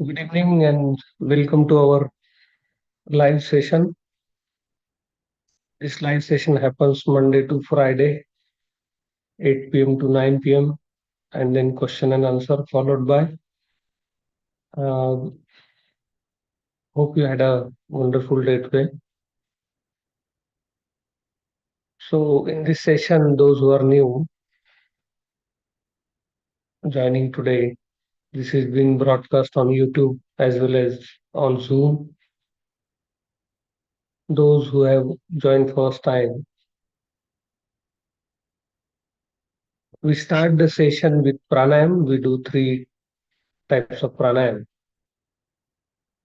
Good evening and welcome to our live session. This live session happens Monday to Friday, 8 p.m. to 9 p.m. and then question and answer followed by. Uh, Hope you had a wonderful day today. So, in this session, those who are new joining today, this is being broadcast on YouTube as well as on Zoom. Those who have joined first time, we start the session with pranayam. We do three types of pranayam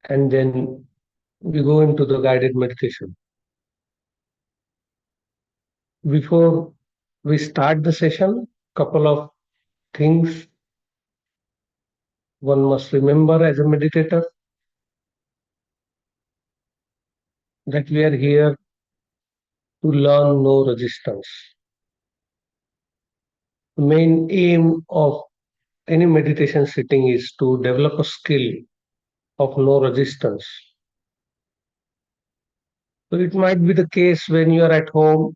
and then we go into the guided meditation. Before we start the session, couple of things one must remember as a meditator, that we are here to learn no resistance. The main aim of any meditation sitting is to develop a skill of no resistance. So it might be the case when you are at home,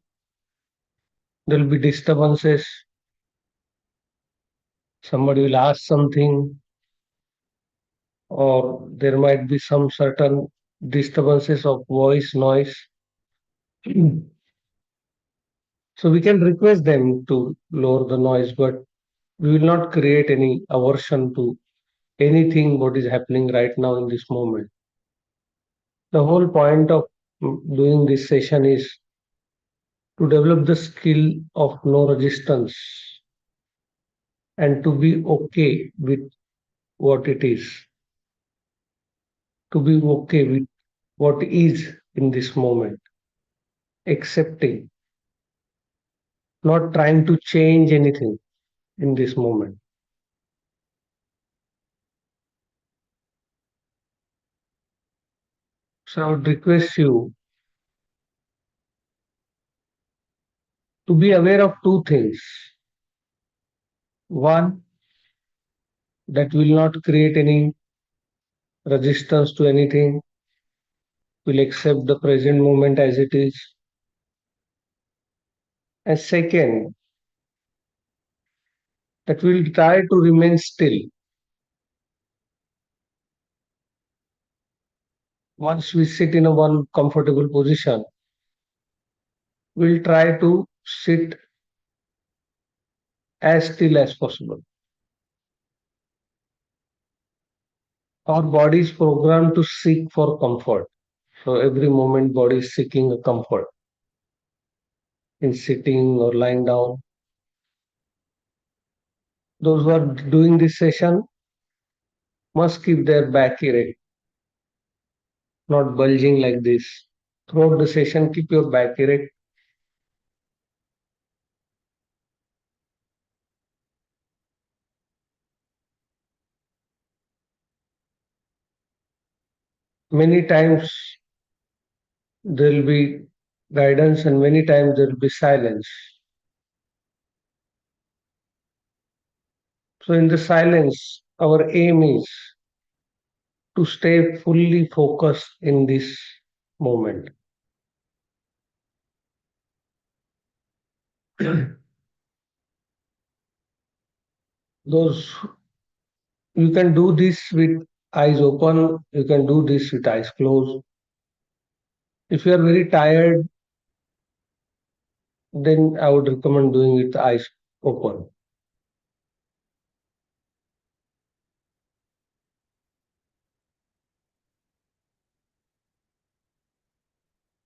there will be disturbances, somebody will ask something, or there might be some certain disturbances of voice, noise. So we can request them to lower the noise, but we will not create any aversion to anything what is happening right now in this moment. The whole point of doing this session is to develop the skill of no resistance and to be okay with what it is, to be okay with what is in this moment, accepting, not trying to change anything in this moment. So I would request you to be aware of two things. One, that will not create any resistance to anything, will accept the present moment as it is. And second, that will try to remain still. Once we sit in a one comfortable position, we'll try to sit as still as possible. Our body is programmed to seek for comfort. So every moment body is seeking a comfort in sitting or lying down. Those who are doing this session must keep their back erect, not bulging like this. Throughout the session, keep your back erect. Many times there will be guidance and many times there will be silence. So in the silence, our aim is to stay fully focused in this moment. Those you can do this with eyes open, you can do this with eyes closed. If you are very tired, then I would recommend doing it with eyes open.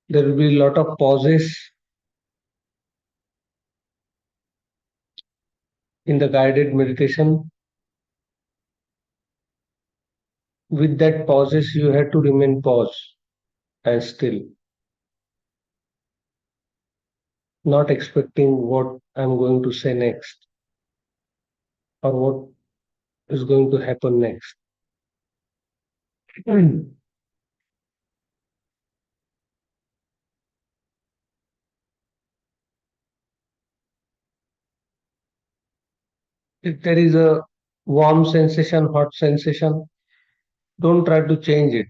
There will be a lot of pauses in the guided meditation. With that pauses, you have to remain paused and still, not expecting what I'm going to say next or what is going to happen next. If there is a warm sensation, hot sensation, Don't try to change it.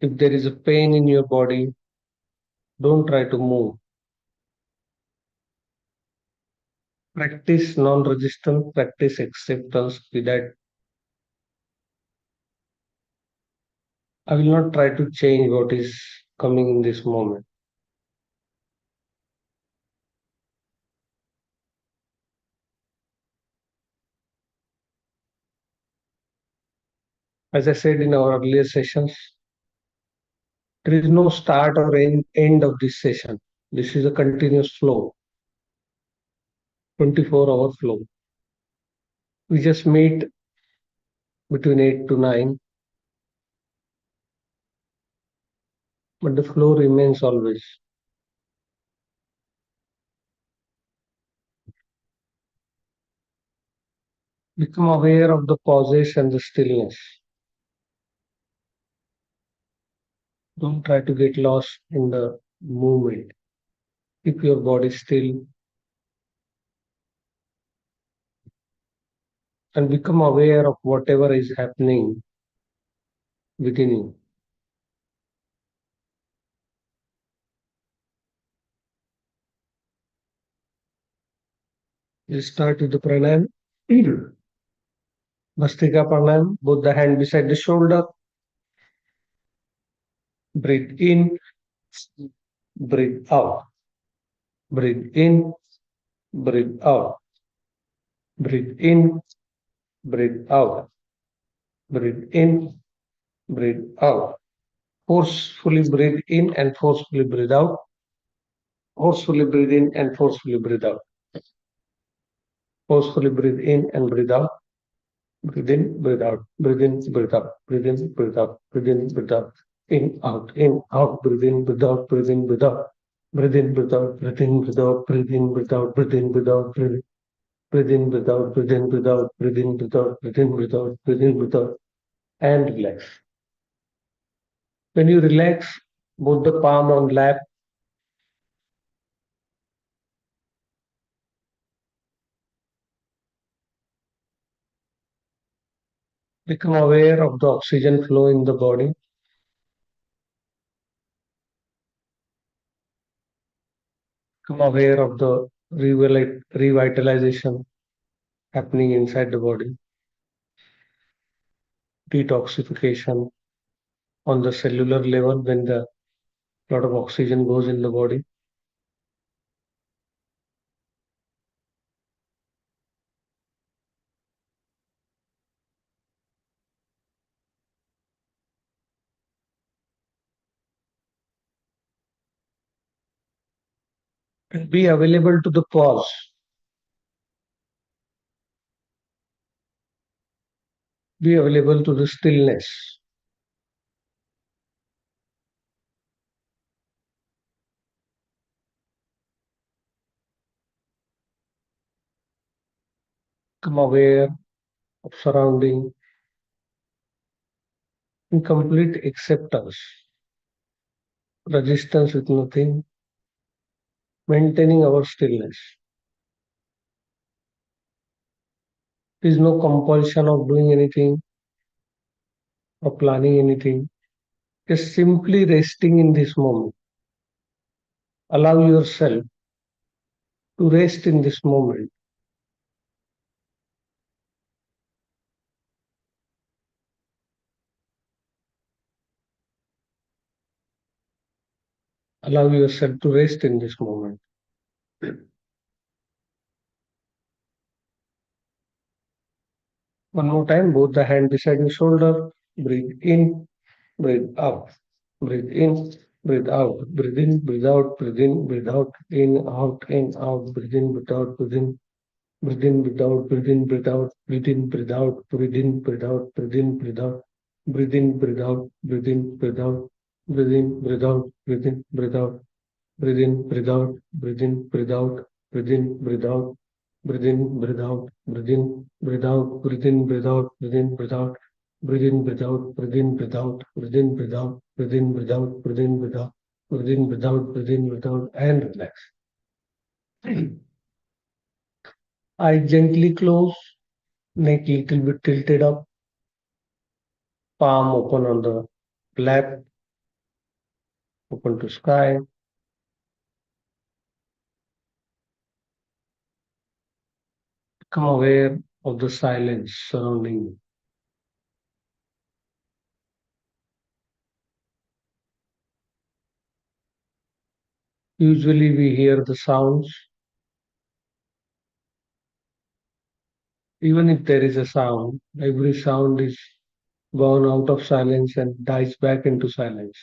If there is a pain in your body, don't try to move. Practice non resistance, practice acceptance. With that, I will not try to change what is coming in this moment. As I said in our earlier sessions, there is no start or end of this session. This is a continuous flow, 24-hour flow. We just meet between 8 to 9, but the flow remains always. Become aware of the pauses and the stillness. Don't try to get lost in the movement. Keep your body still and become aware of whatever is happening within you. You start with the pranayam. Bhastrika pranayam, both the hand beside the shoulder. Breathe in, breathe out. Breathe in, breathe out. Breathe in, breathe out. Breathe in, breathe out. Forcefully breathe in and forcefully breathe out. Forcefully breathe in and forcefully breathe out. Forcefully breathe in and breathe out. Breathe in, breathe out. Breathe in, breathe out. Breathe in, breathe out. Breathe in, breathe out. In, out, in, out. Breathe in, breathe out. Breathe in, breathe out. Breathe in, breathe out. Breathe in, breathe out. Breathe in, breathe out. Breathe in, breathe out. Breathe in, breathe out. Breathe in, breathe out. Breathe in, breathe out. Breathe in, breathe out. Breathe in, breathe out. And relax. When you relax, both the palm on lap, become aware of the oxygen flow in the body. Become aware of the revitalization happening inside the body, detoxification on the cellular level when the lot of oxygen goes in the body. And be available to the pause. Be available to the stillness. Become aware of surrounding in complete acceptance, resistance with nothing, maintaining our stillness. There is no compulsion of doing anything or planning anything. Just simply resting in this moment. Allow yourself to rest in this moment. Allow yourself to rest in this moment. One more time, both the hand beside your shoulder. Breathe in, breathe out. Breathe in, breathe out. Breathe in, breathe out. Breathe in, breathe out. In, out, in, out. Breathe in, breathe out. Breathe in, breathe in, breathe out. Breathe in, breathe out. Breathe in, breathe out. Breathe in, breathe out. Breathe in, breathe out. Breathe in, breathe out. Breathe in, breathe out. Breathe in, breathe out. Breathe in, breathe out. Breathe in, breathe out, breathe in, breathe out, breathe in, breathe out, breathe in, breathe out, breathe in, breathe out, breathe in, breathe out, breathe in, breathe out, breathe in, breathe out, breathe in, breathe out, breathe in, breathe out, breathe in, breathe out, breathe in, breathe out, breathe in, breathe out, breathe in, breathe out, and relax. Eyes gently close, neck little bit tilted up, palm open on the lap, open to sky. Become aware of the silence surrounding you. Usually we hear the sounds. Even if there is a sound, every sound is born out of silence and dies back into silence.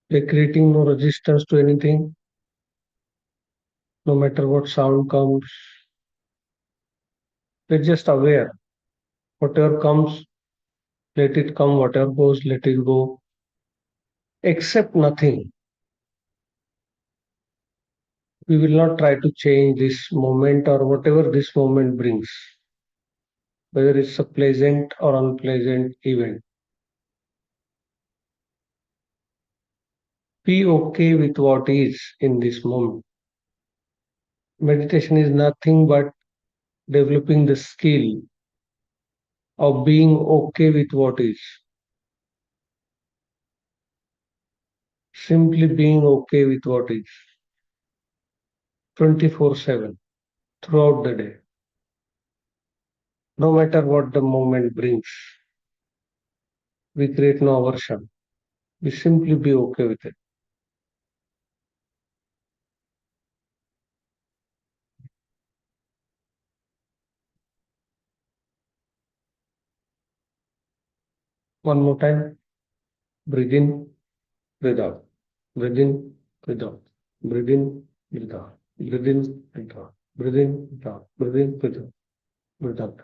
We're creating no resistance to anything, no matter what sound comes. We're just aware. Whatever comes, let it come. Whatever goes, let it go. Accept nothing. We will not try to change this moment or whatever this moment brings, whether it's a pleasant or unpleasant event. Be okay with what is in this moment. Meditation is nothing but developing the skill of being okay with what is. Simply being okay with what is 24/7 throughout the day, no matter what the moment brings. We create no aversion. We simply be okay with it. One more time. Breathe in, breathe out. Breathe in, breathe out. Breathe in, breathe out. Breathe in, breathe out. Breathe in, breathe out. Breathe in, breathe out. Breathe out.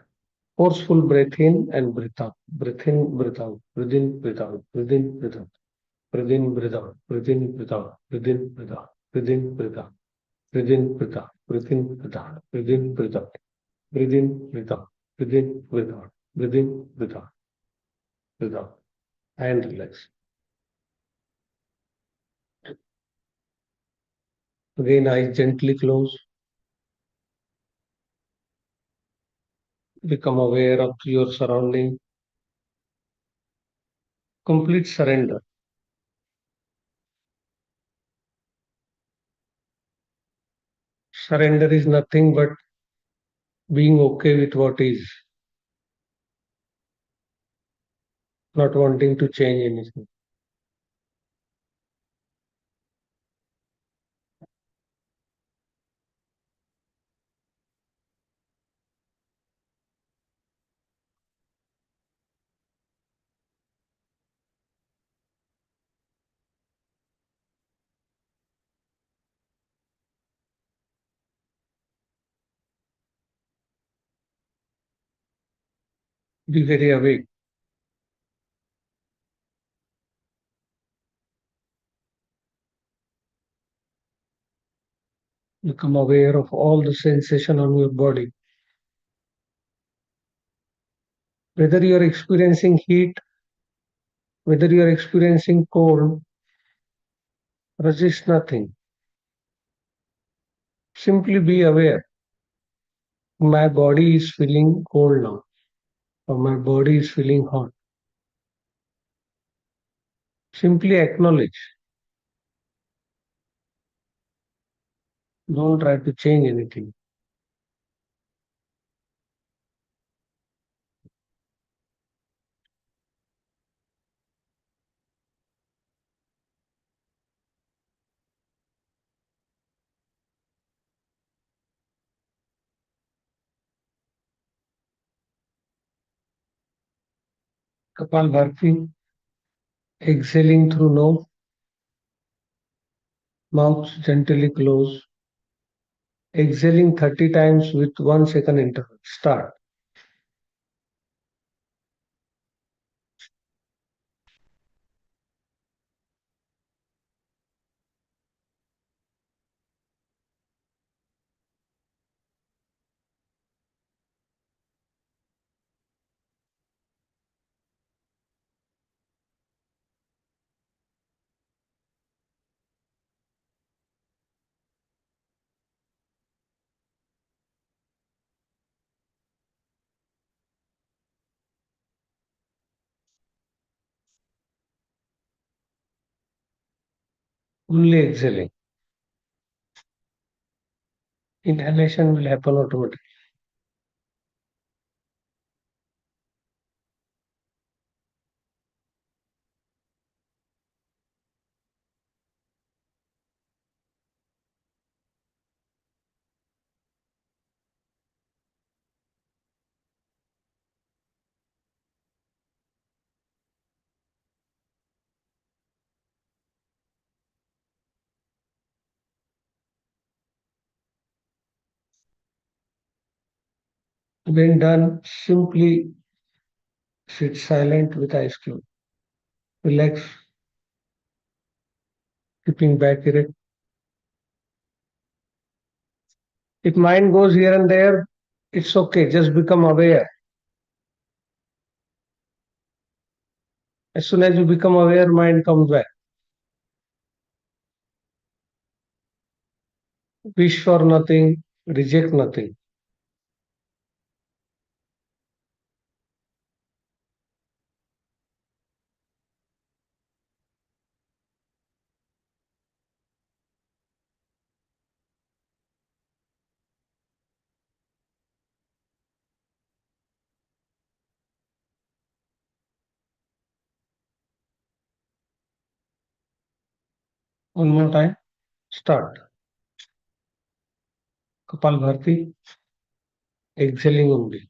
Forceful breath in and breathe out. Breathe in, breathe out. Breathe in, breathe out. Breathe in, breathe out. Breathe in, breathe out. Breathe in, breathe out. Breathe in, breathe out. Breathe in, breathe out. Breathe in, breathe out. Breathe in, breathe out. Breathe in, breathe out. Breathe in, breathe out. Breathe in, breathe out. Breathe in, breathe out. Breathe out. And relax. Again, eyes gently close. Become aware of your surrounding. Complete surrender. Surrender is nothing but being okay with what is, not wanting to change anything. Be very awake. Become aware of all the sensation on your body. Whether you are experiencing heat, whether you are experiencing cold, resist nothing. Simply be aware. My body is feeling cold now, or my body is feeling hot. Simply acknowledge. Don't try to change anything. Kapalbhati, exhaling through nose, mouth gently close. Exhaling 30 times with 1 second interval. Start. Only exhaling. Inhalation will happen automatically. When done, simply sit silent with eyes closed. Relax, keeping back erect. If mind goes here and there, it's okay. Just become aware. As soon as you become aware, mind comes back. Wish for nothing, reject nothing. One more time. Start. Kapalbhati, exhaling only.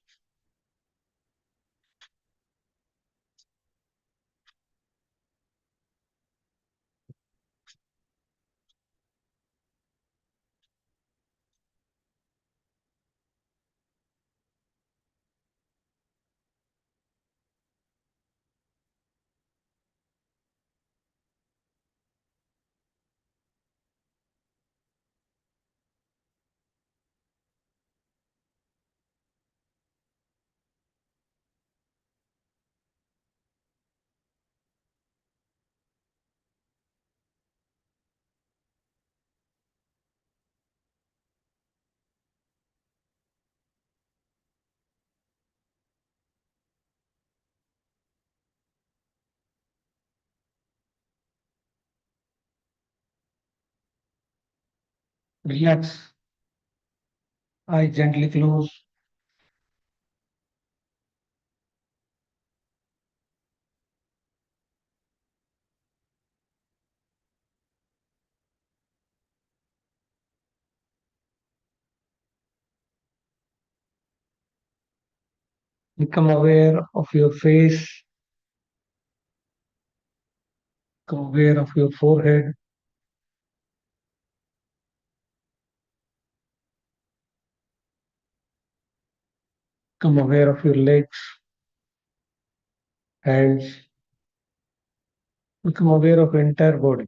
Relax. Eyes gently close. Become aware of your face. Become aware of your forehead. Become aware of your legs, hands. Become aware of your entire body.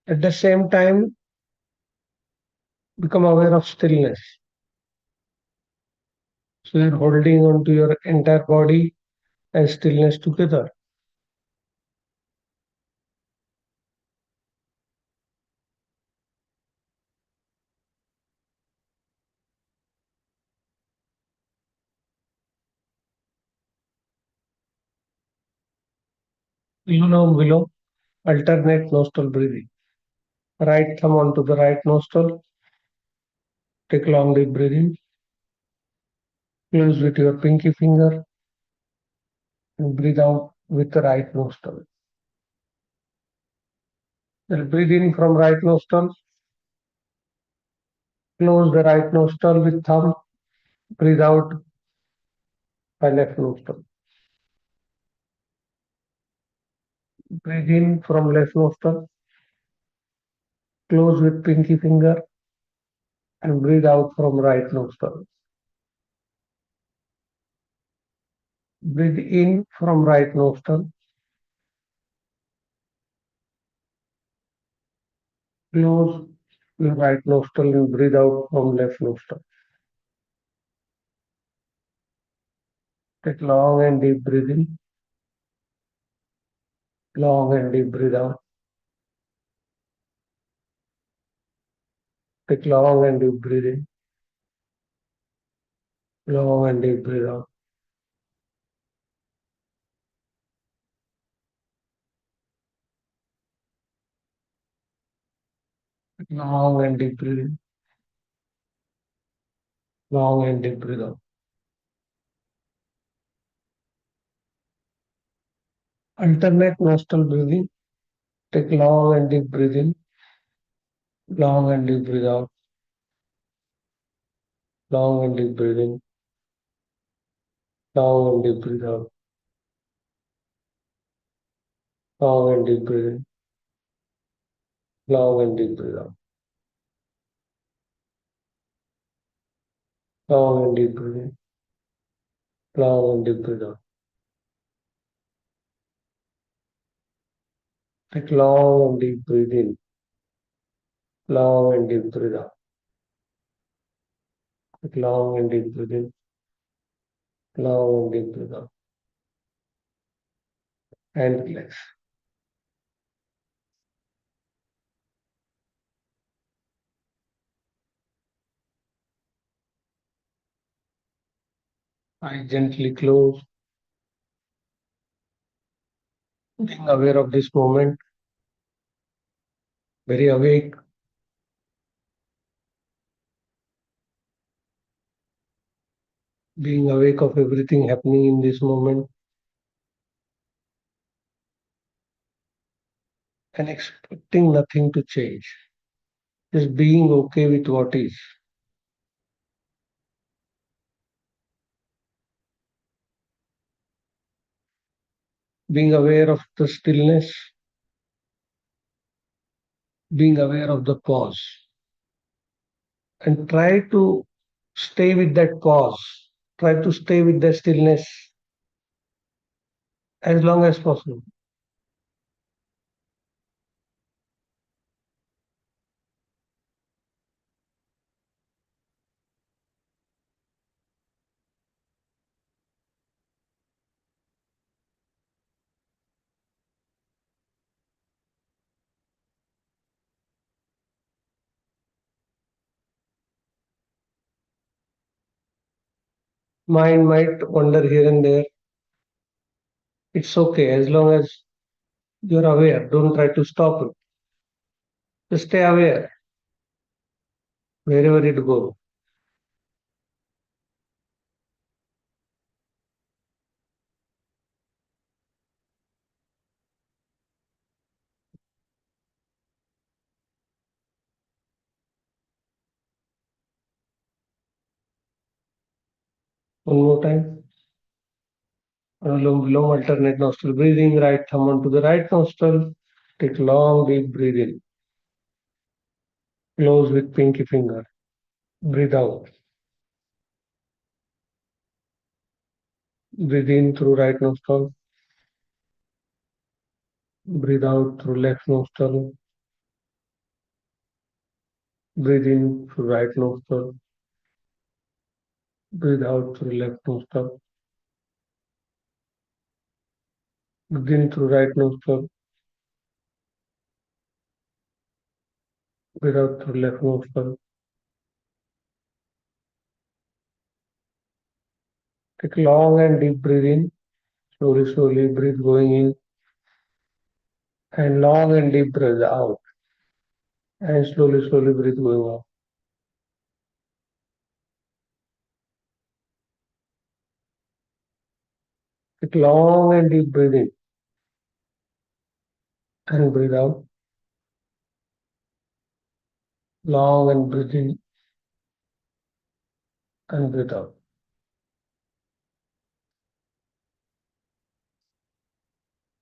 At the same time, become aware of stillness. So you're holding on to your entire body and stillness together. Anulom Vilom, alternate nostril breathing. Right thumb onto the right nostril. Take long deep breathing. Close with your pinky finger and breathe out with the right nostril. Then breathe in from right nostril. Close the right nostril with thumb. Breathe out by left nostril. Breathe in from left nostril. Close with pinky finger and breathe out from right nostril. Breathe in from right nostril. Close your right nostril and breathe out from left nostril. Take long and deep breathing. Long and deep breathe out. Take long and deep breathing. Long and deep breathe out. Long and deep breathe in. Long and deep breathe out. Alternate nostril breathing. Take long and deep breath in. Long and deep breathe out. Long and deep breathe in. Long and deep breathe out. Long and deep breathe in. Long and deep breathe out. Long and deep breathe in. Long and deep breathe out. Take long and deep breath in. Long and deep breathe out. Take long and deep breath in. Long and deep breathe out. And relax. Eyes gently close. Being aware of this moment. Very awake. Being awake of everything happening in this moment. And expecting nothing to change. Just being okay with what is. Being aware of the stillness, being aware of the pause, and try to stay with that pause. Try to stay with the stillness as long as possible. Mind might wander here and there. It's okay as long as you're aware. Don't try to stop it. Just stay aware wherever it goes. One more time. Long, long alternate nostril breathing. Right thumb onto the right nostril. Take long deep breathe in. Close with pinky finger. Breathe out. Breathe in through right nostril. Breathe out through left nostril. Breathe in through right nostril. Breathe out through left nostril. Breathe in through right nostril. Breathe out through left nostril. Take long and deep breath in. Slowly, slowly breathe going in. And long and deep breath out. And slowly, slowly breathe going out. Take long and deep breath in. And breathe out. Long and breathe in. And breathe out.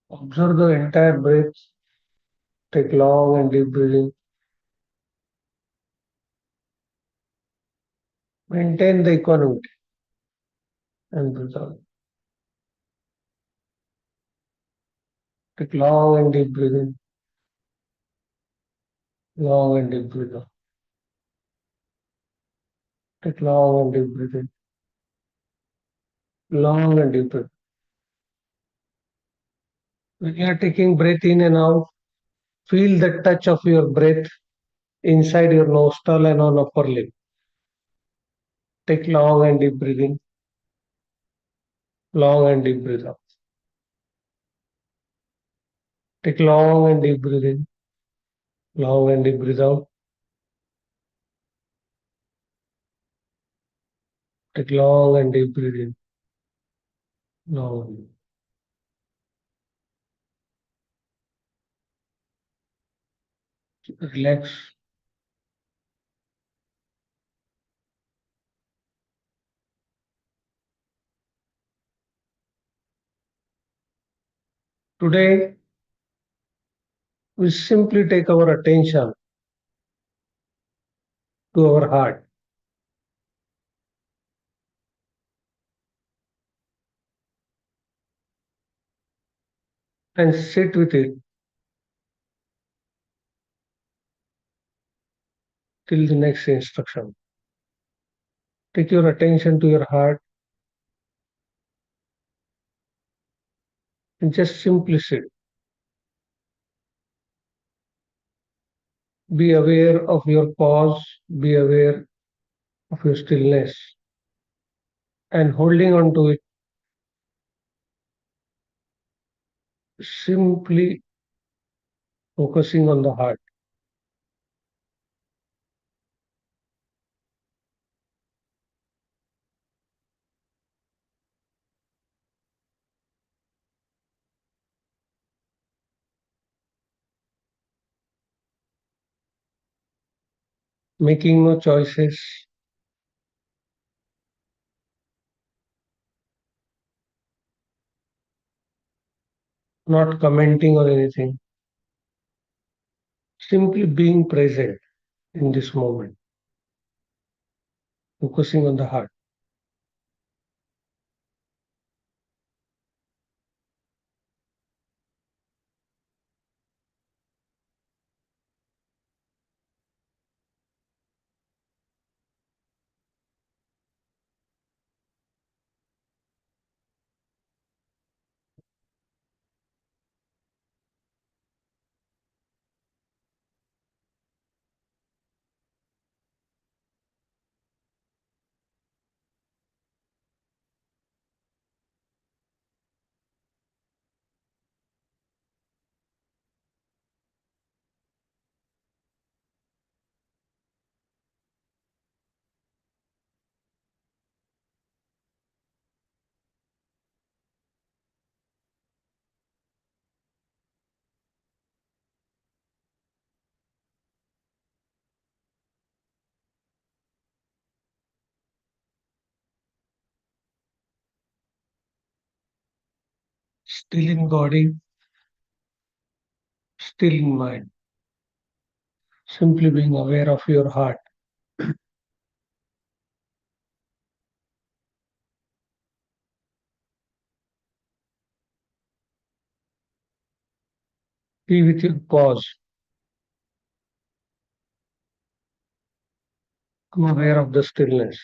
Observe the entire breath. Take long and deep breath in. Maintain the equanimity. And breathe out. Take long and deep breath in. Long and deep breath out. Take long and deep breath in. Long and deep breath. When you are taking breath in and out, feel the touch of your breath inside your nostril and on upper lip. Take long and deep breath in. Long and deep breath out. Take long and deep breath in. Long and deep breath out. Take long and deep breathing. Now, relax. Today, we simply take our attention to our heart and sit with it till the next instruction. Take your attention to your heart and just simply sit. Be aware of your pause, be aware of your stillness, and holding on to it, simply focusing on the heart, making no choices, not commenting on anything, simply being present in this moment, focusing on the heart. Still in body, still in mind, simply being aware of your heart. Be with your pause, become aware of the stillness.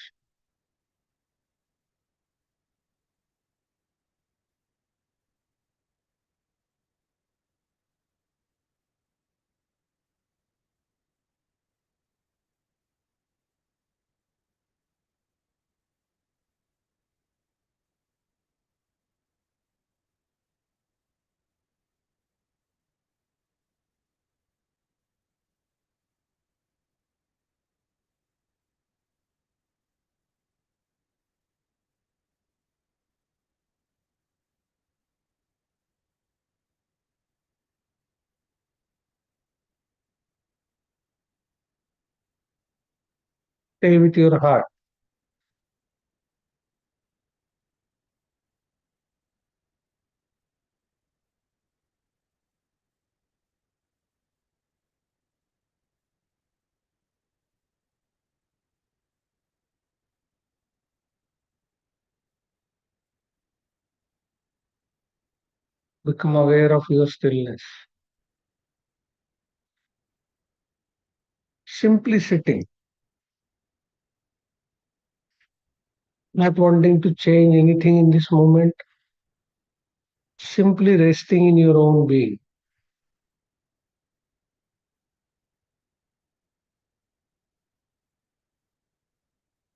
Stay with your heart. Become aware of your stillness. Simply sitting, not wanting to change anything in this moment, simply resting in your own being.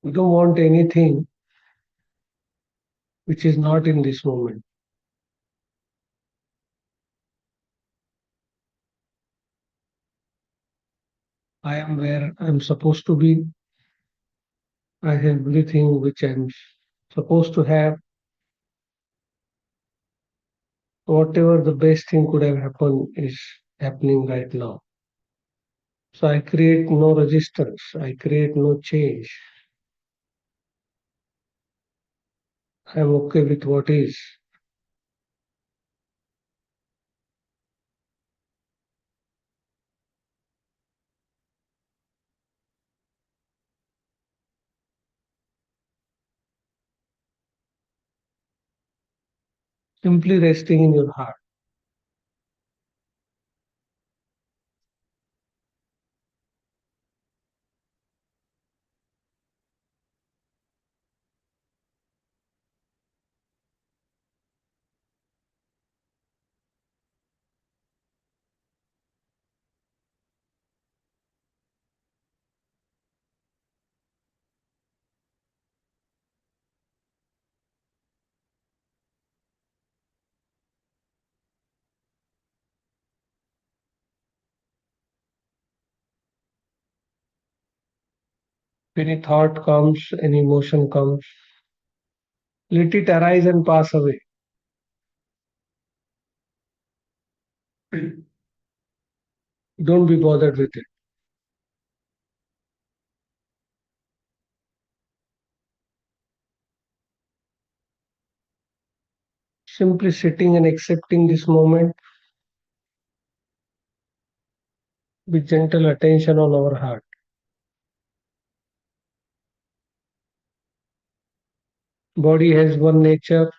You don't want anything which is not in this moment. I am where I'm supposed to be. I have everything which I'm supposed to have. Whatever the best thing could have happened is happening right now. So I create no resistance. I create no change. I'm okay with what is. Simply resting in your heart. When any thought comes, any emotion comes, let it arise and pass away. Don't be bothered with it. Simply sitting and accepting this moment with gentle attention on our heart. Body has one nature,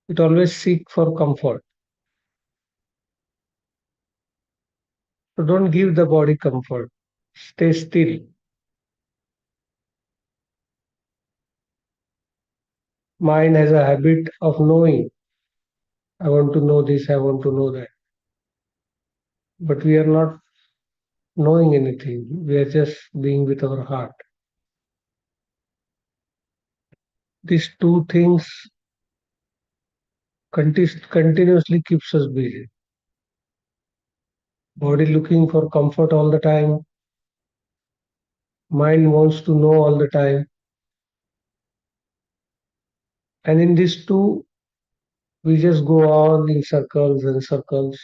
it always seek for comfort. So don't give the body comfort. Stay still. Mind has a habit of knowing. I want to know this, I want to know that. But we are not knowing anything. We are just being with our heart. These two things continuously keeps us busy. Body looking for comfort all the time. Mind wants to know all the time. And in these two, we just go on in circles and circles,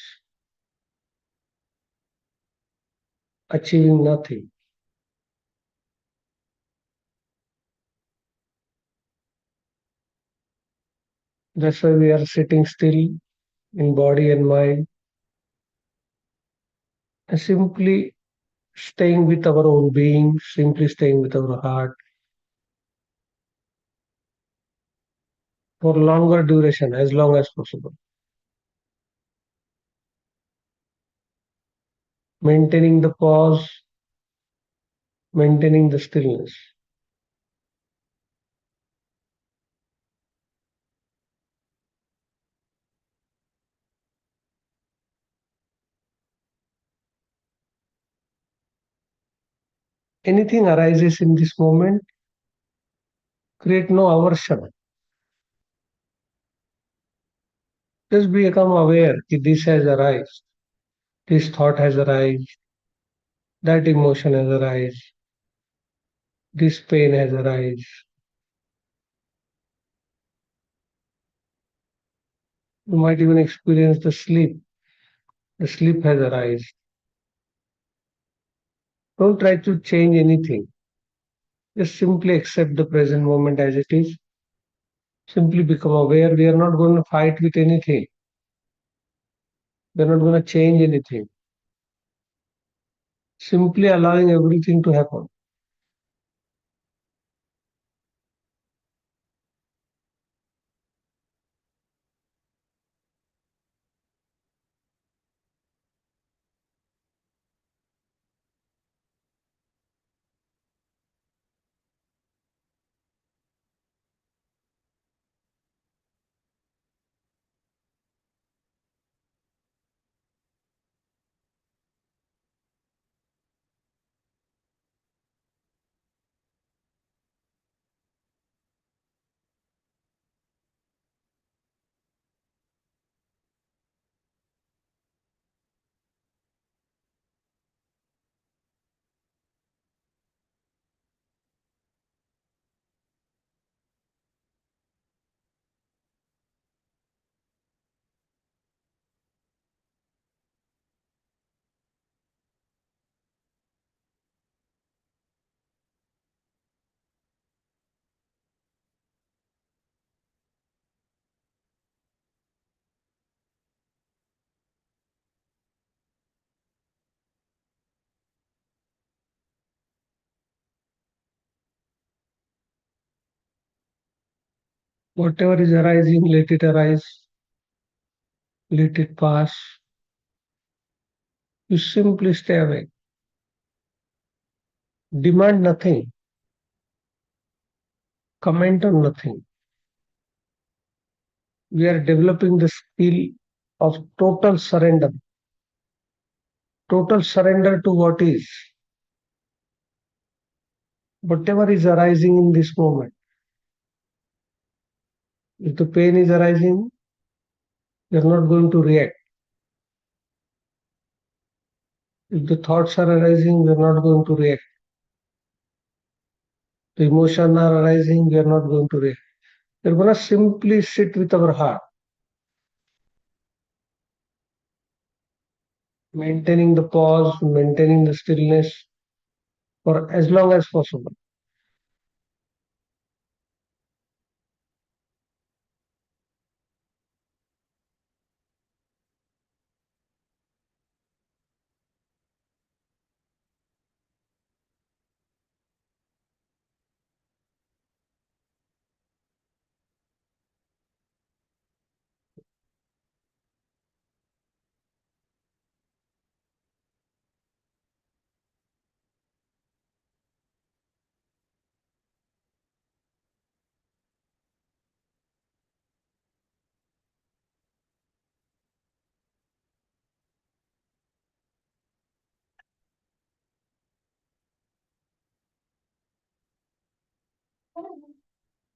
achieving nothing. That's why we are sitting still in body and mind and simply staying with our own being, simply staying with our heart for longer duration, as long as possible. Maintaining the pause, maintaining the stillness. Anything arises in this moment, create no aversion. Just become aware that this has arisen, this thought has arisen, that emotion has arisen, this pain has arisen. You might even experience the sleep. The sleep has arisen. Don't try to change anything. Just simply accept the present moment as it is. Simply become aware. We are not going to fight with anything. We are not going to change anything. Simply allowing everything to happen. Whatever is arising, let it arise, let it pass. You simply stay away. Demand nothing, comment on nothing. We are developing the skill of total surrender to what is, whatever is arising in this moment. If the pain is arising, you're not going to react. If the thoughts are arising, we're not going to react. The emotions are arising, we are not going to react. We're going to simply sit with our heart, maintaining the pause, maintaining the stillness for as long as possible.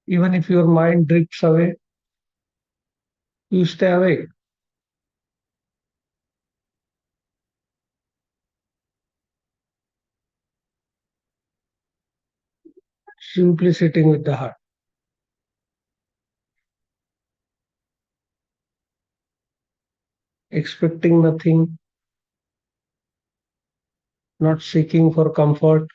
Even if your mind drifts away, you stay awake, simply sitting with the heart, expecting nothing, not seeking for comfort,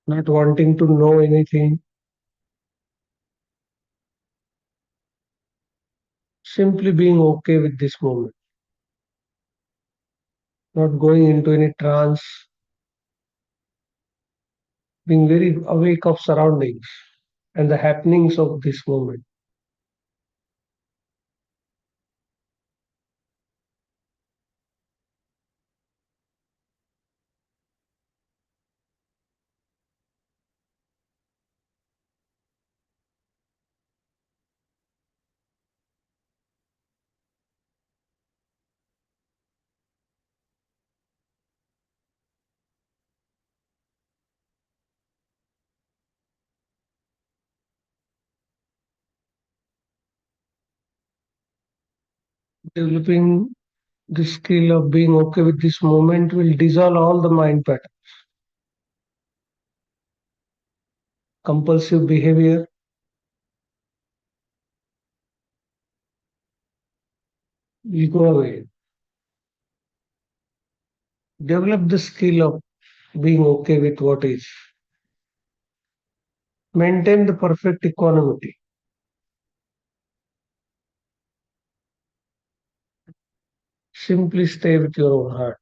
not wanting to know anything, simply being okay with this moment, not going into any trance, being very awake of surroundings and the happenings of this moment. Developing the skill of being okay with this moment will dissolve all the mind patterns, compulsive behavior, will go away. Develop the skill of being okay with what is. Maintain the perfect equanimity. Simply stay with your own heart.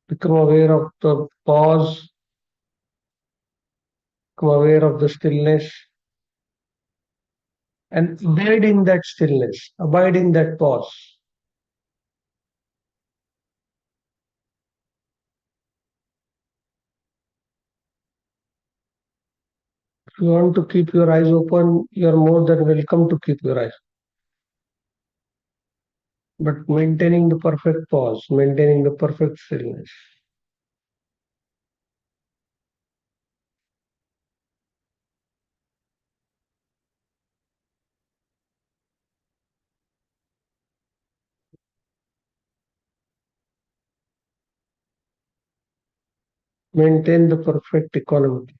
Become aware of the pause, become aware of the stillness, and abide in that stillness, abide in that pause. If you want to keep your eyes open, you are more than welcome to keep your eyes. But maintaining the perfect pause, maintaining the perfect stillness. Maintain the perfect equanimity.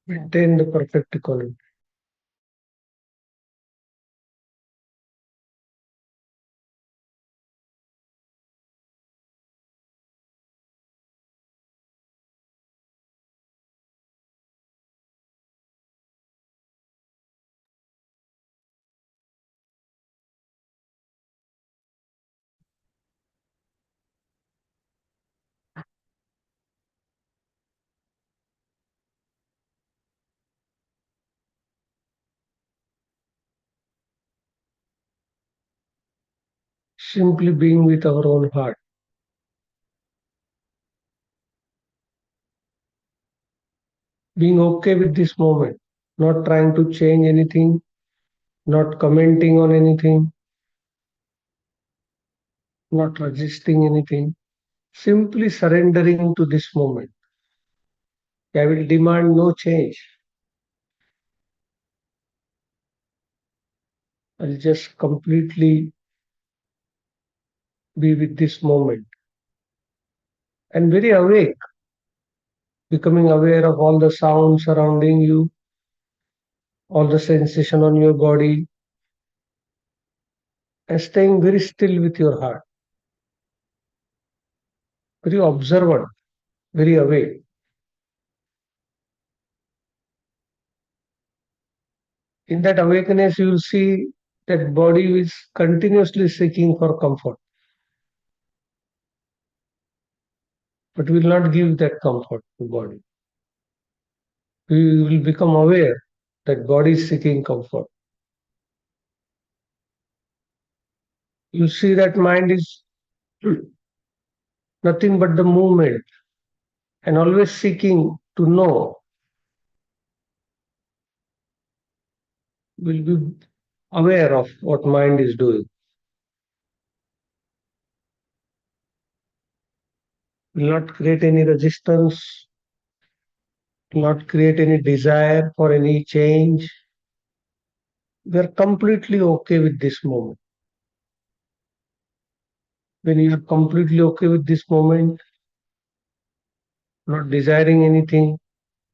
Maintain the perfect equilibrium. Simply being with our own heart, being okay with this moment, not trying to change anything, not commenting on anything, not resisting anything, simply surrendering to this moment. I will demand no change. I'll just completely be with this moment and very awake, becoming aware of all the sounds surrounding you, all the sensation on your body, and staying very still with your heart, very observant, very awake. In that awakeness, you will see that body is continuously seeking for comfort, but will not give that comfort to body. We will become aware that body is seeking comfort. You see that mind is nothing but the movement and always seeking to know, will be aware of what mind is doing, will not create any resistance, will not create any desire for any change. We are completely okay with this moment. When you are completely okay with this moment, not desiring anything,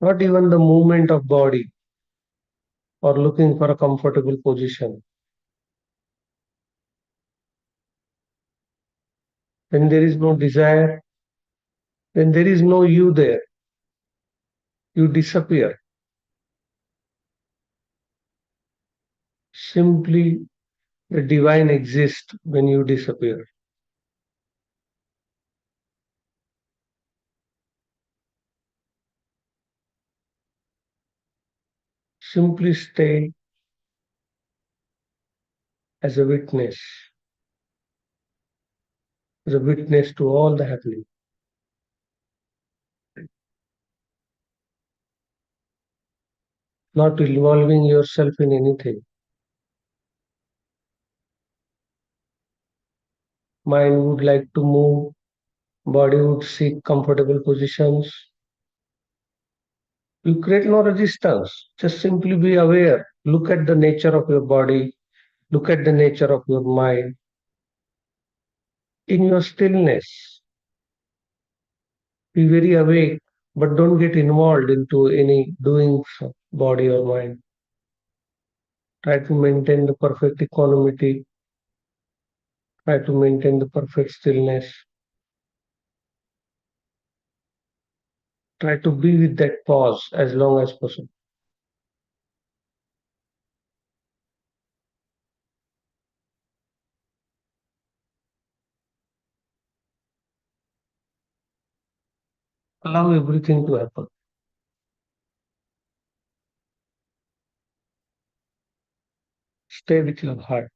not even the movement of body or looking for a comfortable position, when there is no desire, when there is no you there, you disappear. Simply the divine exists when you disappear. Simply stay as as a witness to all the happening, not involving yourself in anything. Mind would like to move, body would seek comfortable positions. You create no resistance. Just simply be aware. Look at the nature of your body. Look at the nature of your mind. In your stillness, be very awake, but don't get involved into any doings of body or mind. Try to maintain the perfect equanimity. Try to maintain the perfect stillness. Try to be with that pause as long as possible. Allow everything to happen. Stay with your heart.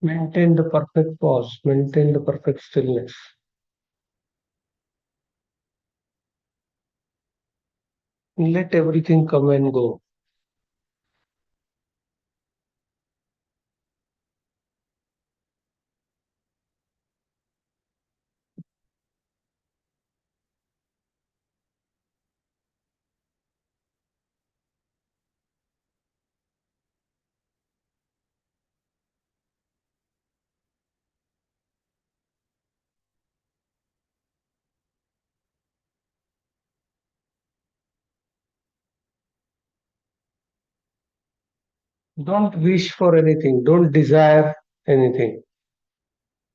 Maintain the perfect pause, maintain the perfect stillness. Let everything come and go. Don't wish for anything, don't desire anything,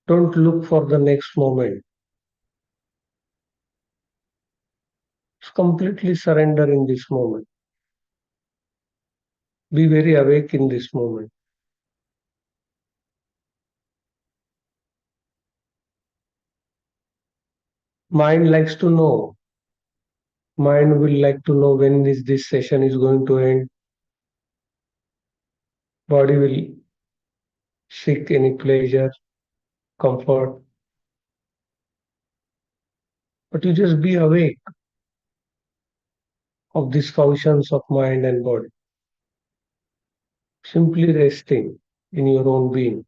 don't look for the next moment. Just completely surrender in this moment. Be very awake in this moment. Mind likes to know. Mind will like to know when is this session is going to end. Body will seek any pleasure, comfort. But you just be awake of these functions of mind and body. Simply resting in your own being.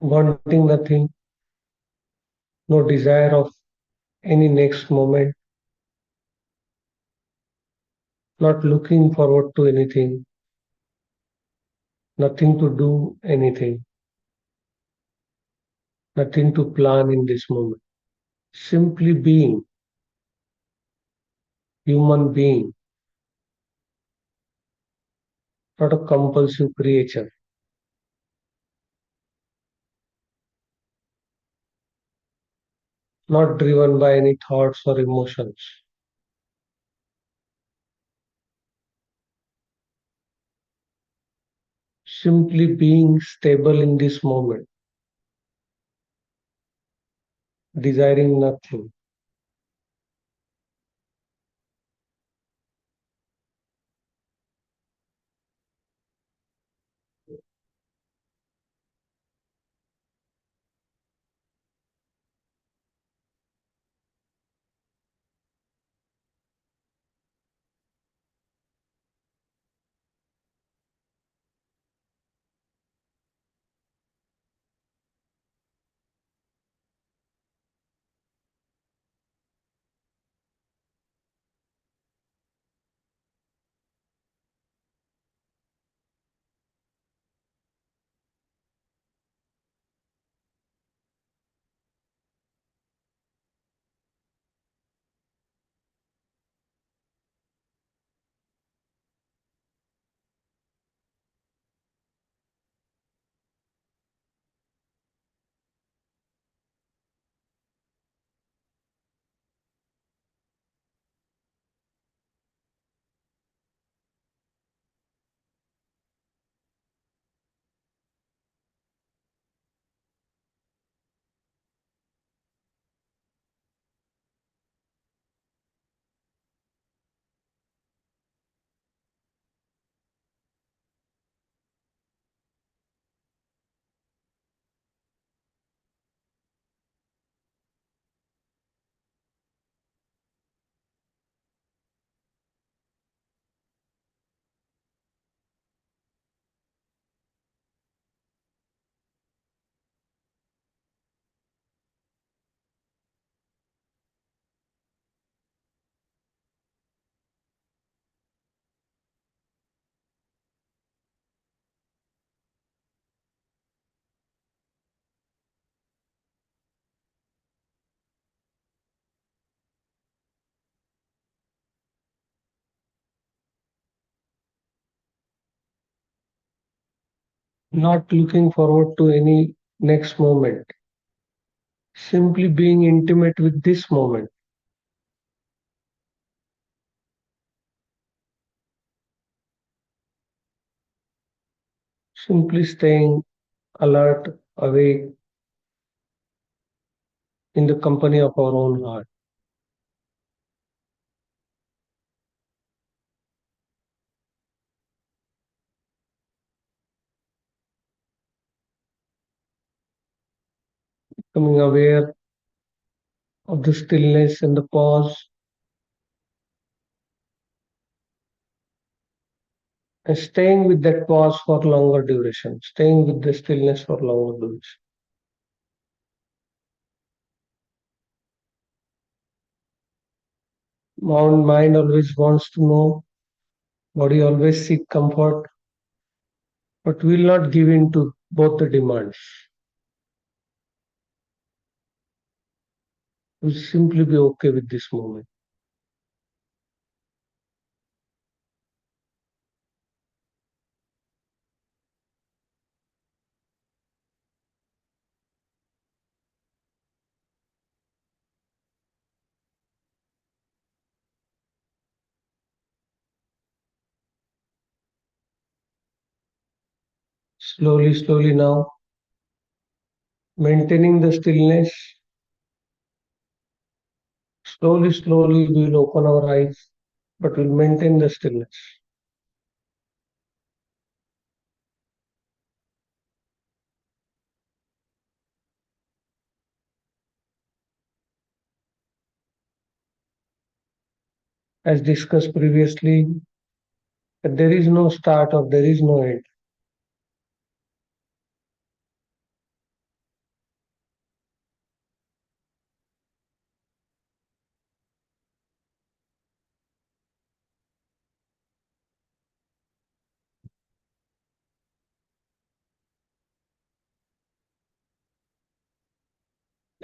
Wanting nothing, no desire of any next moment, not looking forward to anything, nothing to do anything, nothing to plan in this moment. Simply being, human being, not a compulsive creature, not driven by any thoughts or emotions. Simply being stable in this moment, desiring nothing. Not looking forward to any next moment. Simply being intimate with this moment. Simply staying alert, awake, in the company of our own heart. Becoming aware of the stillness and the pause, and staying with that pause for longer duration, staying with the stillness for longer duration. Mind always wants to know, body always seek comfort, but will not give in to both the demands. Will simply be okay with this moment. Slowly, slowly now, maintaining the stillness. Slowly, slowly, we'll open our eyes, but we'll maintain the stillness. As discussed previously, that there is no start or there is no end.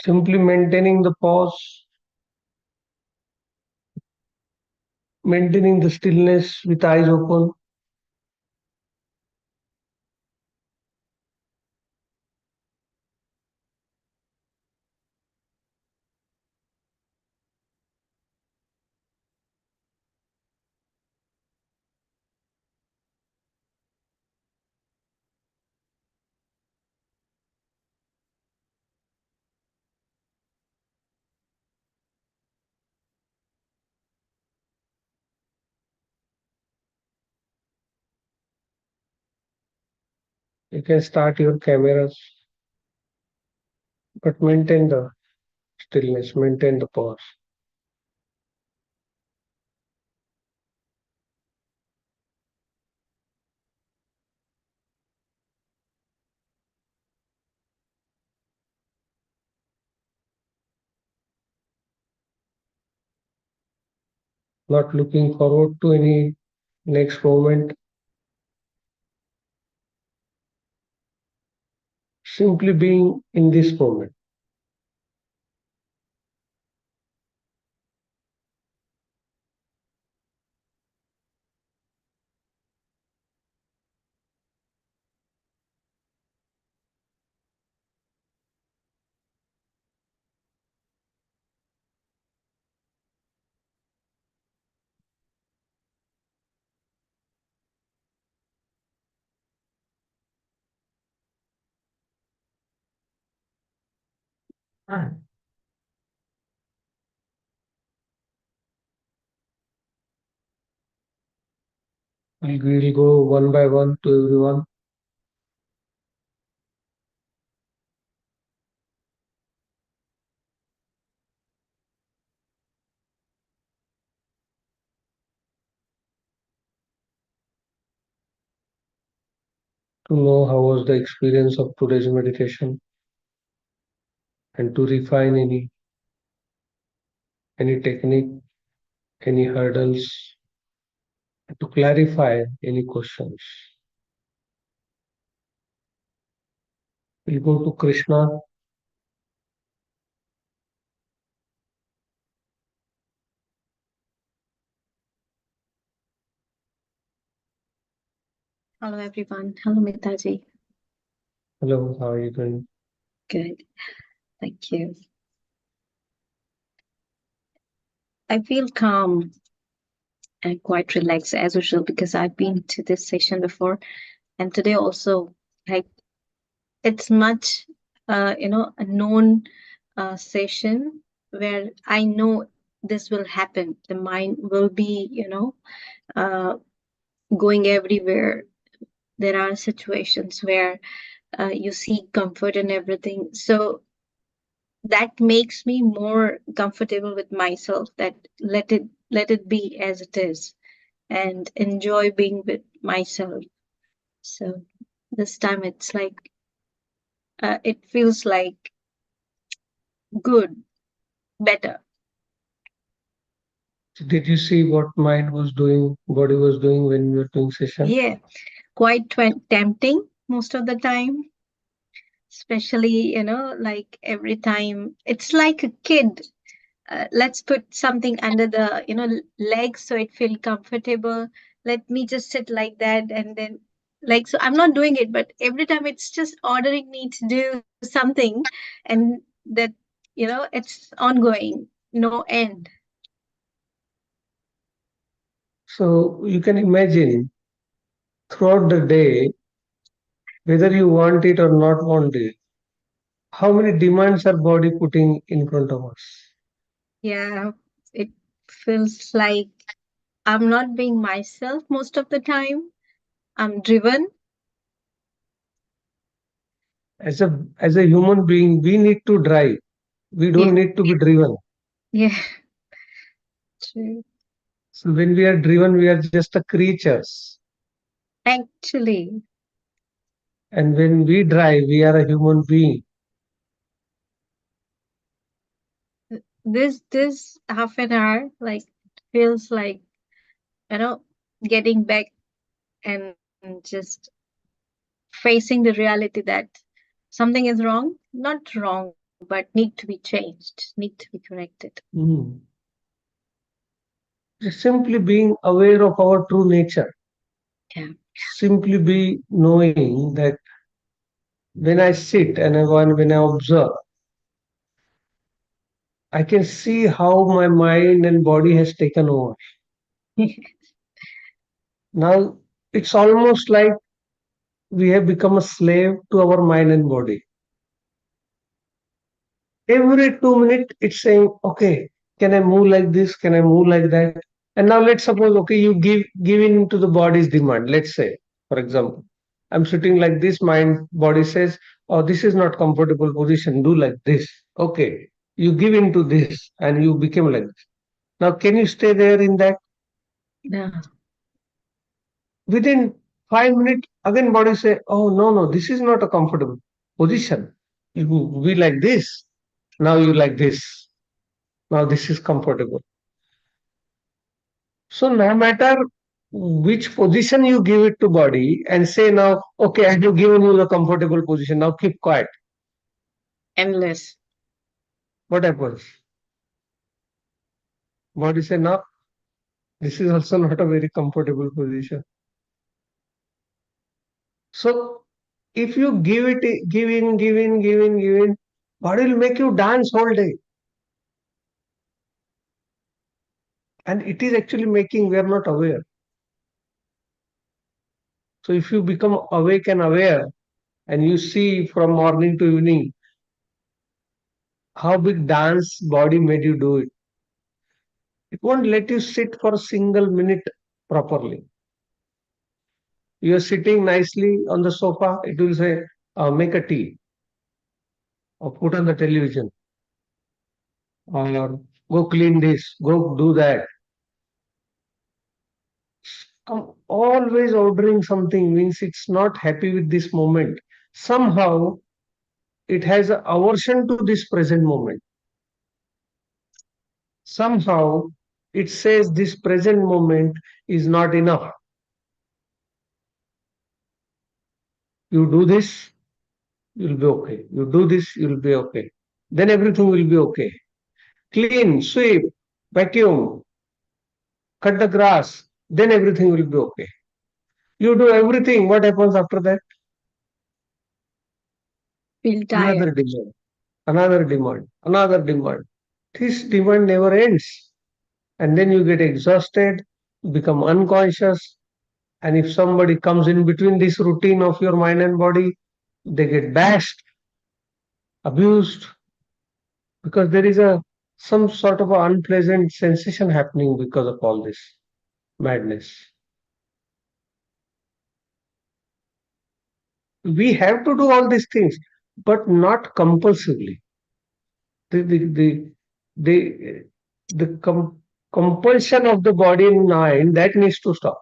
Simply maintaining the pause, maintaining the stillness with eyes open, you can start your cameras, but maintain the stillness, maintain the pause. Not looking forward to any next moment, simply being in this moment. We'll go one by one to everyone to know how was the experience of today's meditation and to refine any technique, any hurdles, to clarify any questions. We'll go to Krishna. Hello everyone. Hello Mitaji. Hello, how are you doing? Good. Thank you. I feel calm and quite relaxed as usual because I've been to this session before, and today also, like, it's much a known session where I know this will happen. The mind will be, uh, going everywhere. There are situations where you seek comfort and everything. So that makes me more comfortable with myself, that let it be as it is, and enjoy being with myself. So this time it's like, it feels like good, better. So did you see what mind was doing, body was doing when we were doing session? Yeah, quite tempting most of the time, especially, like every time it's like a kid. Let's put something under the legs so it feel comfortable. Let me just sit like that, and then, like, so I'm not doing it, but every time it's just ordering me to do something, and that, it's ongoing, no end. So you can imagine throughout the day, whether you want it or not want it, how many demands our body putting in front of us. Yeah, it feels like I'm not being myself most of the time. I'm driven. As a human being, we need to drive. We Yeah, don't need to be driven. yeah, true. So when we are driven, we are just a creatures. Actually, And when we drive, we are a human being. this half an hour, like, feels like, you know getting back and just facing the reality that something is wrong, not wrong, but need to be changed, need to be corrected. Mm. Just simply being aware of our true nature. Yeah. Simply be knowing that when I sit and when I observe, I can see how my mind and body has taken over. Now it's almost like we have become a slave to our mind and body. Every 2 minutes, it's saying, okay, can I move like this? Can I move like that? And now let's suppose, okay, you give in to the body's demand. Let's say, for example, I'm sitting like this, mind body says, oh, this is not comfortable position, do like this. Okay, you give in to this and you become like this. Now, can you stay there in that? No. Within 5 minutes, again body say, oh no, no, this is not a comfortable position. You be like this. Now you like this. Now this is comfortable. So no matter which position you give it to body and say now, okay, I have given you the comfortable position. Now keep quiet. Endless. What happens? Body say, no, this is also not a very comfortable position. So if you give in, body will make you dance all day. And it is actually making, we are not aware. So if you become awake and aware and you see from morning to evening how big dance body made you do it, it won't let you sit for a single minute properly. You are sitting nicely on the sofa, it will say, make a tea or put on the television or go clean this, go do that. Always ordering something means it's not happy with this moment. Somehow it has an aversion to this present moment. Somehow it says this present moment is not enough. You do this, you'll be okay. You do this, you'll be okay. Then everything will be okay. Clean, sweep, vacuum, cut the grass, then everything will be okay. You do everything. What happens after that? Feel Another tired. demand, another demand, another demand. This demand never ends. And then you get exhausted, become unconscious. And if somebody comes in between this routine of your mind and body, they get bashed, abused, because there is a some sort of a unpleasant sensation happening because of all this madness. We have to do all these things, but not compulsively. The the the the, the compulsion of the body and mind that needs to stop.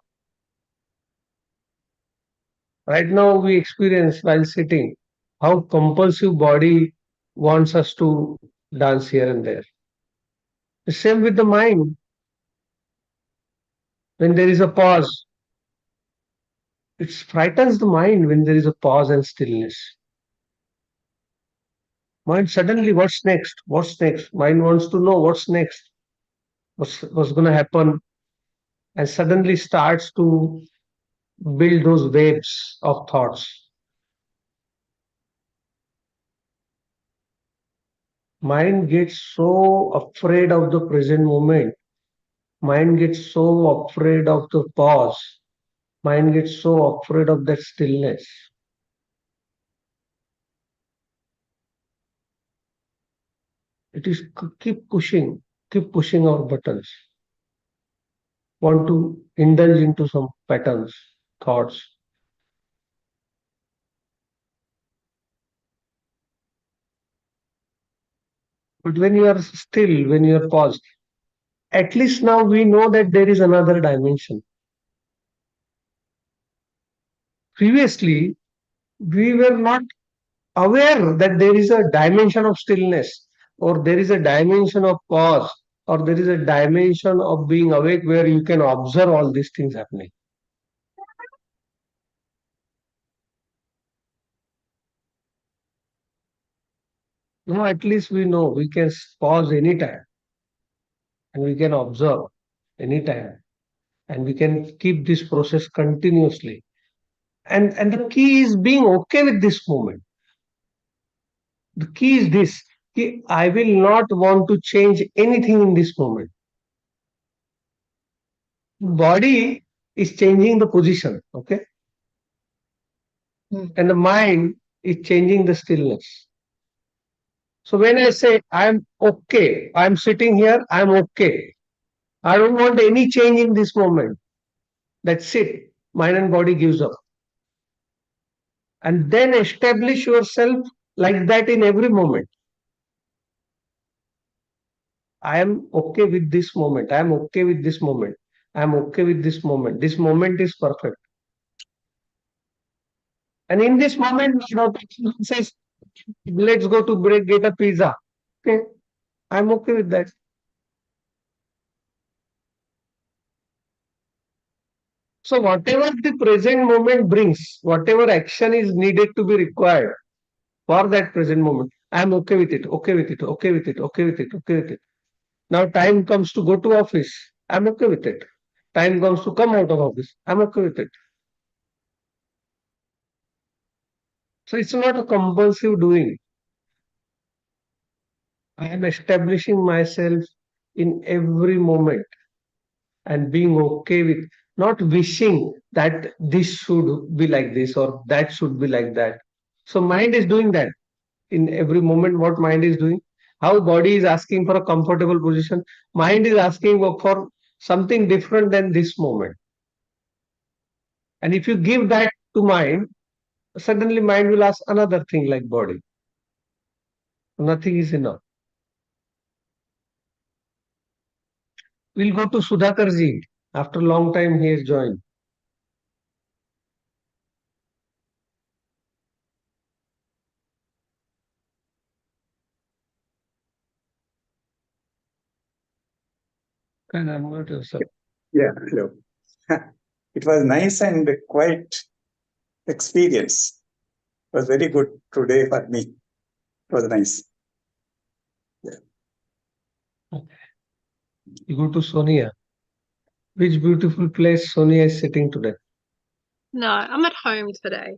Right now, we experience while sitting how compulsive body wants us to dance here and there. The same with the mind. When there is a pause, it frightens the mind when there is a pause and stillness. Mind suddenly, what's next? What's next? Mind wants to know what's next, what's going to happen, and suddenly starts to build those waves of thoughts. Mind gets so afraid of the present moment. Mind gets so afraid of the pause. Mind gets so afraid of that stillness. It is keep pushing our buttons. Want to indulge into some patterns, thoughts. But when you are still, when you are paused, at least now we know that there is another dimension. Previously, we were not aware that there is a dimension of stillness, or there is a dimension of pause, or there is a dimension of being awake where you can observe all these things happening. Now, at least we know we can pause anytime and we can observe anytime and we can keep this process continuously. And the key is being okay with this moment. The key is this: I will not want to change anything in this moment. Body is changing the position, okay? And the mind is changing the stillness. So when I say I'm okay, I'm sitting here, I'm okay. I don't want any change in this moment. That's it. Mind and body gives up. And then establish yourself like that in every moment. I am okay with this moment. I am okay with this moment. I am okay with this moment. This moment is perfect. And in this moment, says, let's go to break, get a pizza. Okay, I'm okay with that. So whatever the present moment brings, whatever action is needed to be required for that present moment, I'm okay with it, okay with it, okay with it, okay with it, okay with it. Now time comes to go to office, I'm okay with it. Time comes to come out of office, I'm okay with it. So it's not a compulsive doing. I am establishing myself in every moment and being okay with not wishing that this should be like this or that should be like that. So mind is doing that in every moment. What mind is doing? How body is asking for a comfortable position, mind is asking for something different than this moment. And if you give that to mind, suddenly mind will ask another thing like body. Nothing is enough. We'll go to Sudhakarji. After a long time, he has joined. Can unmute yourself. Yeah, hello. It was nice and quite experience. It was very good today for me. It was nice. Yeah. You go to Sonia. Which beautiful place Sonia is sitting today? No, I'm at home today.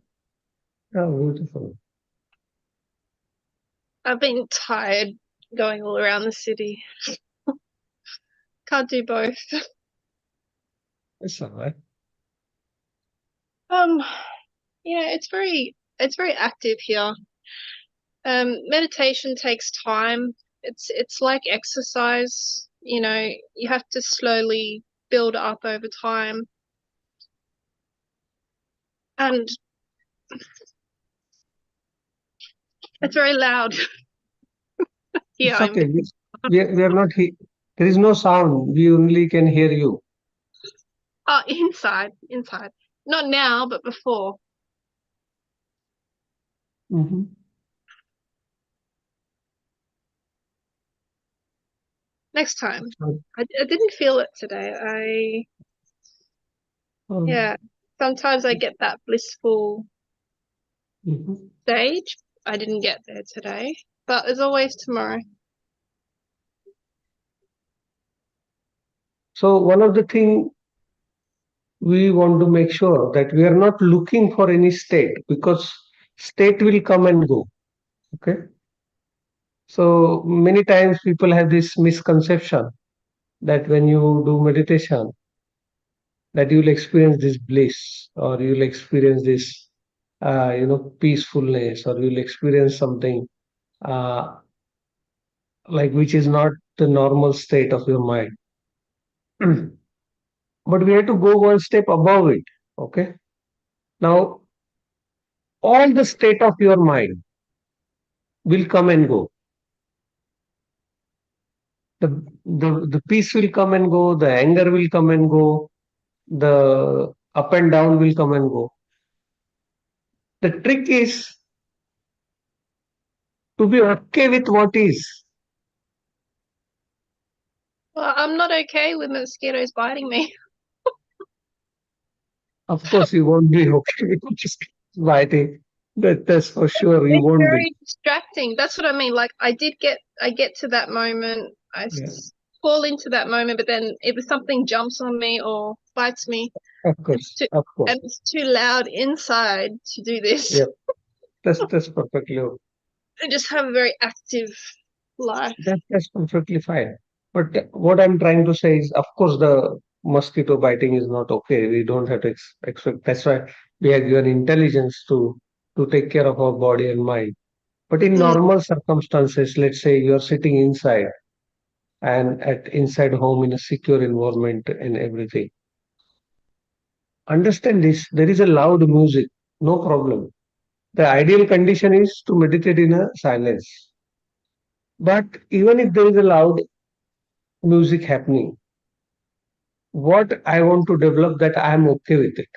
Oh, beautiful. I've been tired going all around the city. Can't do both. It's all right. Yeah, it's very active here. Meditation takes time. it's like exercise. You know, you have to slowly build up over time. And it's very loud here. It's okay. We are not there is no sound. We only can hear you. Inside. Not now, but before. Mhm. Next time. So, I didn't feel it today. um, Yeah. Sometimes I get that blissful mhm. stage. I didn't get there today, but there's always tomorrow. So one of the thing we want to make sure that we are not looking for any state, because state will come and go. Okay. So many times people have this misconception that when you do meditation, that you'll experience this bliss, or you'll experience this, peacefulness, or you'll experience something uh, like which is not the normal state of your mind. But we have to go one step above it. Okay. Now, all the state of your mind will come and go. The peace will come and go, the anger will come and go, the up and down will come and go. The trick is to be okay with what is. Well, I'm not okay with mosquitoes biting me. Of course, you won't be okay with just biting. That's for sure. You It's won't be. very distracting. That's what I mean. Like I get to that moment, Yeah, fall into that moment, but then if something jumps on me or bites me, of it's course, too of course. and it's too loud inside to do this. Yeah, that's perfectly okay. I just have a very active life. That's perfectly fine. But what I'm trying to say is, of course, the mosquito biting is not okay. We don't have to expect. That's why we are given intelligence to take care of our body and mind. But in Mm, normal circumstances, let's say you are sitting inside and at inside home in a secure environment and everything. Understand this. There is a loud music, no problem. The ideal condition is to meditate in a silence. But even if there is a loud music happening, what I want to develop, that I am okay with it.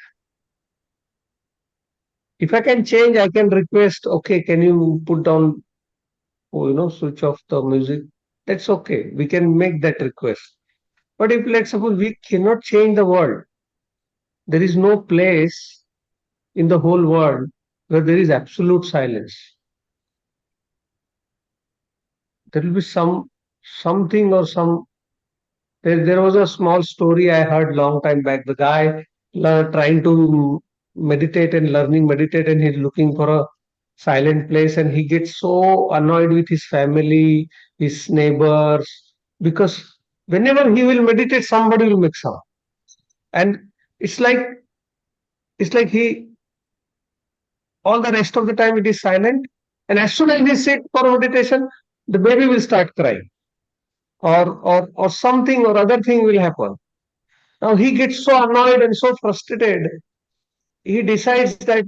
If I can change, I can request, okay, can you put down, switch off the music? That's okay. We can make that request. But if, let's suppose, we cannot change the world, there is no place in the whole world where there is absolute silence. There will be something or some. There was a small story I heard long time back. The guy trying to meditate and learning meditate, and he's looking for a silent place, and he gets so annoyed with his family, his neighbors, because whenever he will meditate, somebody will make sound, and it's like it's like he all the rest of the time it is silent, and as soon as he sit for meditation, the baby will start crying, or something or other thing will happen. Now he gets so annoyed and so frustrated. He decides that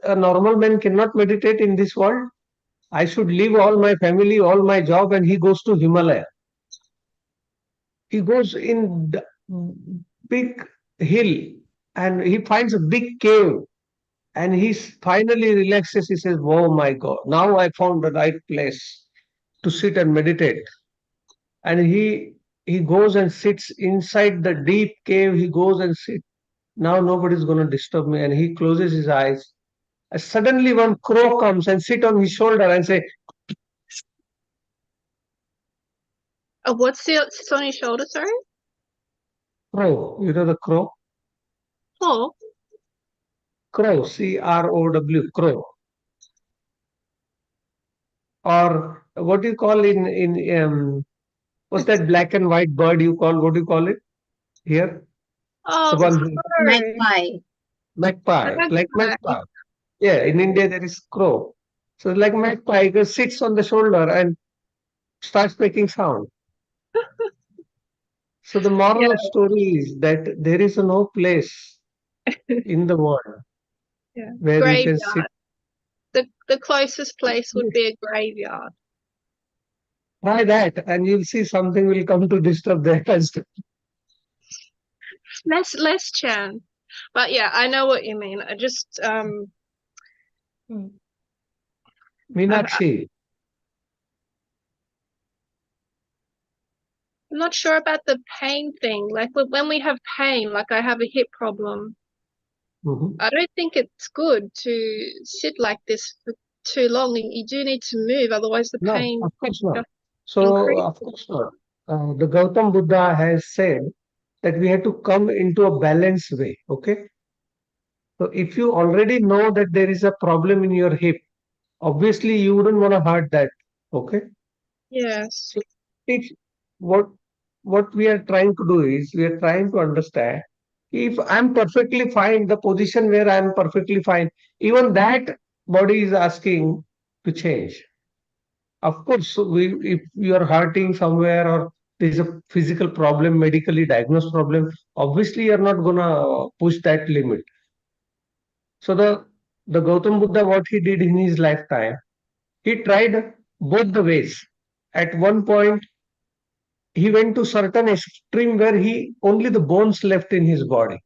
a normal man cannot meditate in this world. I should leave all my family, all my job, and he goes to Himalaya. He goes in the big hill, and he finds a big cave, and he finally relaxes. He says, "Oh my God! Now I found the right place to sit and meditate." And he goes and sits inside the deep cave. He goes and sits. Now nobody's going to disturb me. And he closes his eyes. And suddenly one crow comes and sit on his shoulder and say, what's it's on your shoulder? Sorry. crow. You know the crow? Oh, Crow, Crow, crow. Or what do you call what's that black and white bird you call? What do you call it here? The oh, one crow. Magpie. A magpie, like magpie. magpie. Yeah, in India there is crow. So like magpie, it sits on the shoulder, and starts making sound. So the Yeah, moral of story is that there is no place in the world yeah. where you can sit. Graveyard. The closest place would Yes, be a graveyard. try that, and you'll see something will come to disturb that as well. Less chance. But yeah, I know what you mean. Hmm, I'm Meenakshi, not sure about the pain thing. Like when we have pain, like I have a hip problem, mhm. I don't think it's good to sit like this for too long. You do need to move, otherwise the No, pain of course not. just So, of increases. course not. The Gautam Buddha has said that we have to come into a balanced way. Okay. So, if you already know that there is a problem in your hip, obviously you wouldn't want to hurt that. Okay. Yes. So, if what what we are trying to do is we are trying to understand if I'm perfectly fine, the position where I'm perfectly fine, even that body is asking to change. Of course, so if you are hurting somewhere or there's a physical problem, medically diagnosed problem, obviously you're not gonna push that limit. So the Gautam Buddha, what he did in his lifetime, he tried both the ways. At one point, he went to certain extreme where he only the bones left in his body.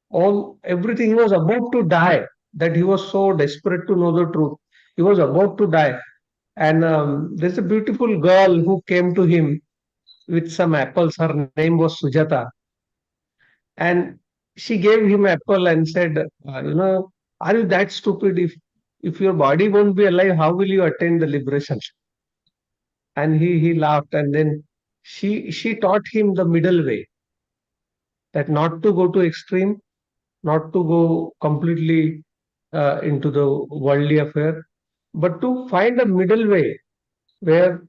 All everything he was about to die. That he was so desperate to know the truth. He was about to die, and there's a beautiful girl who came to him with some apples. Her name was Sujata. And she gave him apple and said, are you that stupid? If your body won't be alive, how will you attain the liberation? And he laughed. And then she taught him the middle way, that not to go to extreme, not to go completely into the worldly affair, but to find a middle way where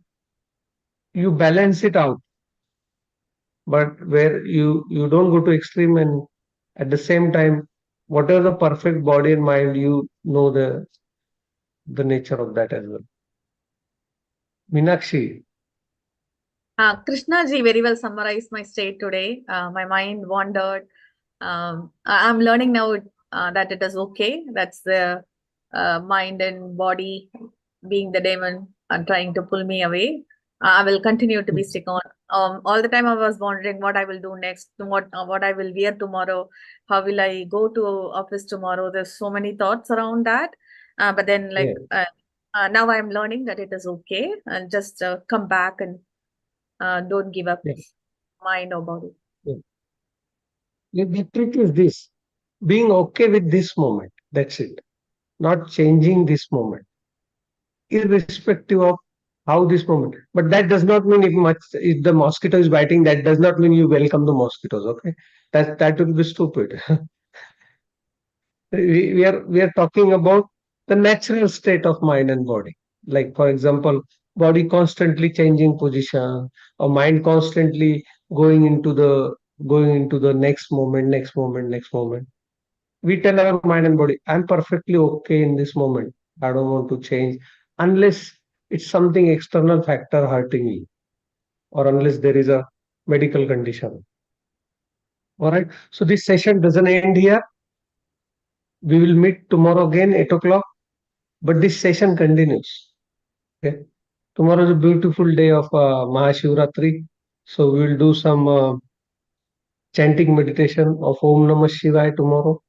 you balance it out, but where you don't go to extreme, and at the same time, whatever the perfect body and mind, you know the nature of that as well. Minakshi, Krishna ji very well summarized my state today. My mind wandered. I'm learning now that it is okay. That's the mind and body being the demon and trying to pull me away. I will continue to be stick on. All the time I was wondering what I will do next, what I will wear tomorrow, how will I go to office tomorrow. There's so many thoughts around that. But then yeah, now I'm learning that it is okay and just come back and don't give up yeah, mind or body. yeah. The trick is this: being okay with this moment. That's it. Not changing this moment, irrespective of how this moment. But that does not mean if the mosquito is biting, that does not mean you welcome the mosquitoes. Okay, that would be stupid. We are talking about the natural state of mind and body. Like for example, body constantly changing position, or mind constantly going into the next moment. We tell our mind and body, I'm perfectly okay in this moment. I don't want to change unless it's something external factor hurting me, or unless there is a medical condition. All right. So this session doesn't end here. We will meet tomorrow again, 8 o'clock. But this session continues. Okay. Tomorrow is a beautiful day of Mahashivratri. So we will do some chanting meditation of Om Namah Shivaya tomorrow.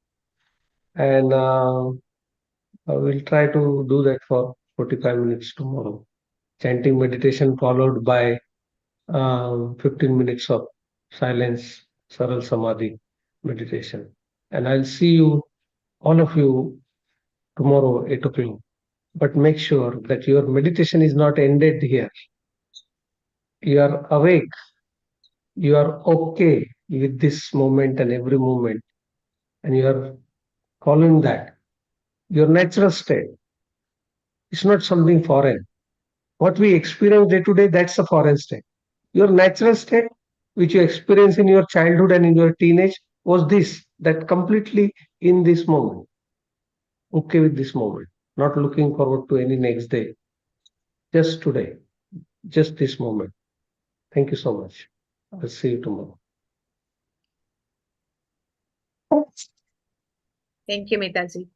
And we'll try to do that for 45 minutes tomorrow. Chanting meditation followed by 15 minutes of silence, Saral Samadhi meditation. And I'll see you, all of you, tomorrow, 8 o'clock. But make sure that your meditation is not ended here. You are awake, you are okay with this moment and every moment, and you are following that. Your natural state is not something foreign. What we experience day to day, that's a foreign state. Your natural state, which you experience in your childhood and in your teenage, was this, that completely in this moment, okay with this moment, not looking forward to any next day, just today. just this moment. Thank you so much. I'll see you tomorrow. Thank you, Mitaji.